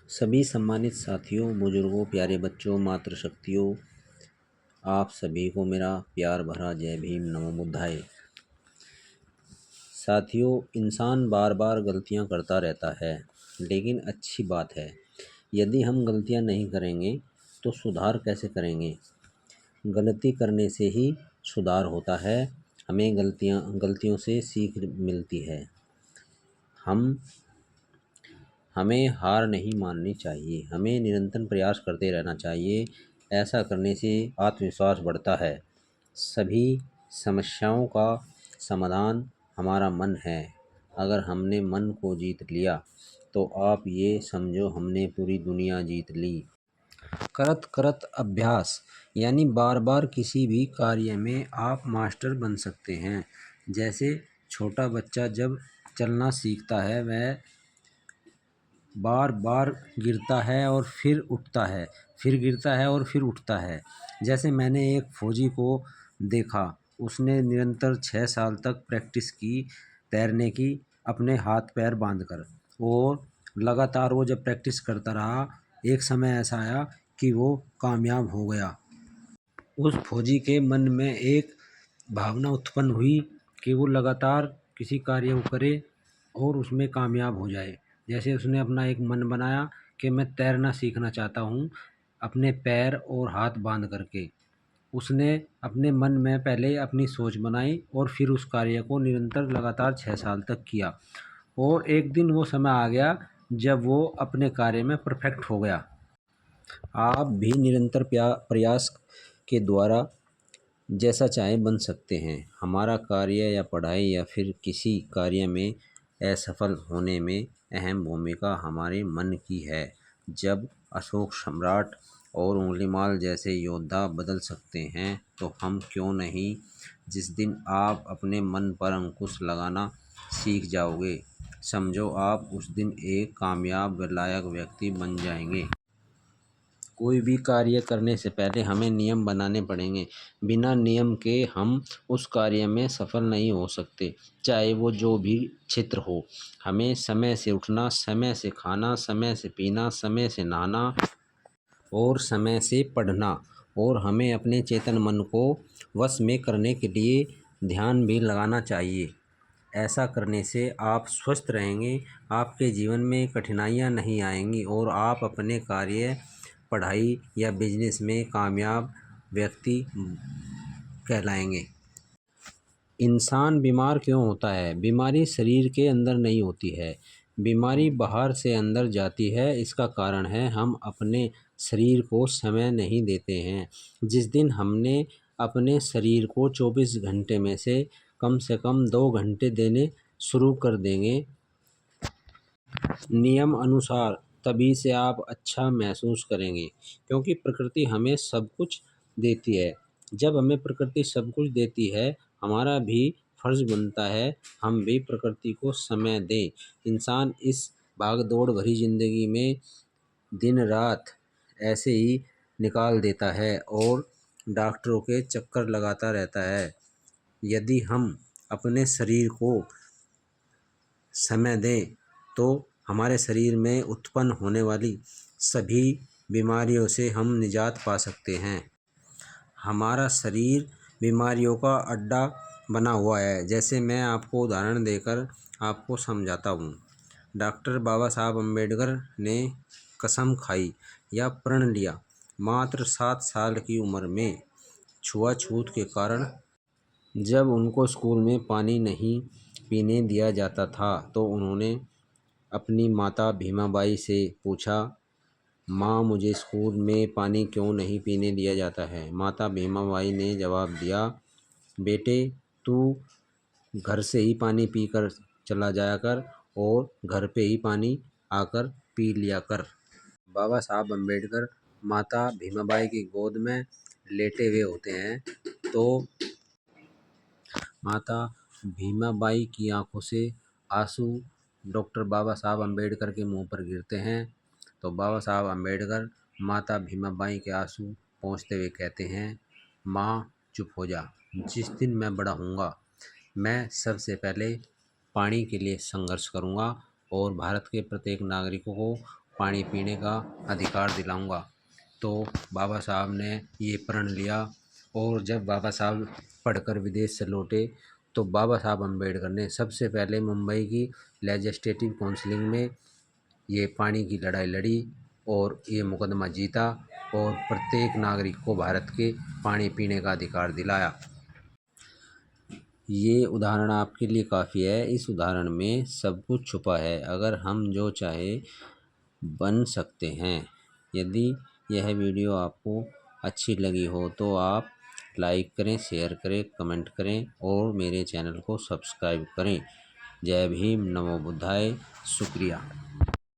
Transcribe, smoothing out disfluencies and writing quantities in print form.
सभी सम्मानित साथियों, बुजुर्गों, प्यारे बच्चों, मातृशक्तियों, आप सभी को मेरा प्यार भरा जय भीम, नमो बुद्धाय। साथियों, इंसान बार बार गलतियां करता रहता है, लेकिन अच्छी बात है, यदि हम गलतियां नहीं करेंगे तो सुधार कैसे करेंगे। गलती करने से ही सुधार होता है। हमें गलतियों से सीख मिलती है। हमें हार नहीं माननी चाहिए, हमें निरंतर प्रयास करते रहना चाहिए। ऐसा करने से आत्मविश्वास बढ़ता है। सभी समस्याओं का समाधान हमारा मन है। अगर हमने मन को जीत लिया तो आप ये समझो हमने पूरी दुनिया जीत ली। करत करत अभ्यास यानी बार बार किसी भी कार्य में आप मास्टर बन सकते हैं। जैसे छोटा बच्चा जब चलना सीखता है, वह बार बार गिरता है और फिर उठता है, फिर गिरता है और फिर उठता है। जैसे मैंने एक फौजी को देखा, उसने निरंतर 6 साल तक प्रैक्टिस की तैरने की, अपने हाथ पैर बांधकर, और लगातार वो जब प्रैक्टिस करता रहा, एक समय ऐसा आया कि वो कामयाब हो गया। उस फौजी के मन में एक भावना उत्पन्न हुई कि वो लगातार किसी कार्य को करे और उसमें कामयाब हो जाए। जैसे उसने अपना एक मन बनाया कि मैं तैरना सीखना चाहता हूँ, अपने पैर और हाथ बांध करके। उसने अपने मन में पहले अपनी सोच बनाई और फिर उस कार्य को निरंतर लगातार 6 साल तक किया, और एक दिन वो समय आ गया जब वो अपने कार्य में परफेक्ट हो गया। आप भी निरंतर प्रयास के द्वारा जैसा चाहे बन सकते हैं। हमारा कार्य या पढ़ाई या फिर किसी कार्य में असफल होने में अहम भूमिका हमारे मन की है। जब अशोक सम्राट और उंगलीमाल जैसे योद्धा बदल सकते हैं तो हम क्यों नहीं। जिस दिन आप अपने मन पर अंकुश लगाना सीख जाओगे, समझो आप उस दिन एक कामयाब व लायक व्यक्ति बन जाएंगे। कोई भी कार्य करने से पहले हमें नियम बनाने पड़ेंगे। बिना नियम के हम उस कार्य में सफल नहीं हो सकते, चाहे वो जो भी क्षेत्र हो। हमें समय से उठना, समय से खाना, समय से पीना, समय से नहाना और समय से पढ़ना, और हमें अपने चेतन मन को वश में करने के लिए ध्यान भी लगाना चाहिए। ऐसा करने से आप स्वस्थ रहेंगे, आपके जीवन में कठिनाइयाँ नहीं आएंगी और आप अपने कार्य, पढ़ाई या बिजनेस में कामयाब व्यक्ति कहलाएंगे। इंसान बीमार क्यों होता है? बीमारी शरीर के अंदर नहीं होती है, बीमारी बाहर से अंदर जाती है। इसका कारण है हम अपने शरीर को समय नहीं देते हैं। जिस दिन हमने अपने शरीर को 24 घंटे में से कम 2 घंटे देने शुरू कर देंगे नियम अनुसार, तभी से आप अच्छा महसूस करेंगे, क्योंकि प्रकृति हमें सब कुछ देती है। जब हमें प्रकृति सब कुछ देती है, हमारा भी फर्ज बनता है हम भी प्रकृति को समय दें। इंसान इस भाग दौड़ भरी ज़िंदगी में दिन रात ऐसे ही निकाल देता है और डॉक्टरों के चक्कर लगाता रहता है। यदि हम अपने शरीर को समय दें तो हमारे शरीर में उत्पन्न होने वाली सभी बीमारियों से हम निजात पा सकते हैं। हमारा शरीर बीमारियों का अड्डा बना हुआ है। जैसे मैं आपको उदाहरण देकर आपको समझाता हूँ। डॉक्टर बाबा साहब अम्बेडकर ने कसम खाई या प्रण लिया, मात्र 7 साल की उम्र में छुआछूत के कारण जब उनको स्कूल में पानी नहीं पीने दिया जाता था तो उन्होंने अपनी माता भीमाबाई से पूछा, माँ मुझे स्कूल में पानी क्यों नहीं पीने दिया जाता है। माता भीमाबाई ने जवाब दिया, बेटे तू घर से ही पानी पीकर चला जाया कर और घर पे ही पानी आकर पी लिया कर। बाबा साहब अम्बेडकर माता भीमाबाई की गोद में लेटे हुए होते हैं तो माता भीमाबाई की आंखों से आंसू डॉक्टर बाबा साहब अम्बेडकर के मुंह पर गिरते हैं। तो बाबा साहब अम्बेडकर माता भीमाबाई के आंसू पोंछते हुए कहते हैं, माँ चुप हो जा। जिस दिन मैं बड़ा हूँगा, मैं सबसे पहले पानी के लिए संघर्ष करूँगा और भारत के प्रत्येक नागरिकों को पानी पीने का अधिकार दिलाऊंगा। तो बाबा साहब ने ये प्रण लिया और जब बाबा साहब पढ़कर विदेश से लौटे तो बाबा साहब अम्बेडकर ने सबसे पहले मुंबई की लेजिस्लेटिव काउंसिलिंग में ये पानी की लड़ाई लड़ी और ये मुकदमा जीता और प्रत्येक नागरिक को भारत के पानी पीने का अधिकार दिलाया। ये उदाहरण आपके लिए काफ़ी है। इस उदाहरण में सब कुछ छुपा है। अगर हम जो चाहे बन सकते हैं। यदि यह वीडियो आपको अच्छी लगी हो तो आप लाइक करें, शेयर करें, कमेंट करें और मेरे चैनल को सब्सक्राइब करें। जय भीम, नमो बुद्धाय, शुक्रिया।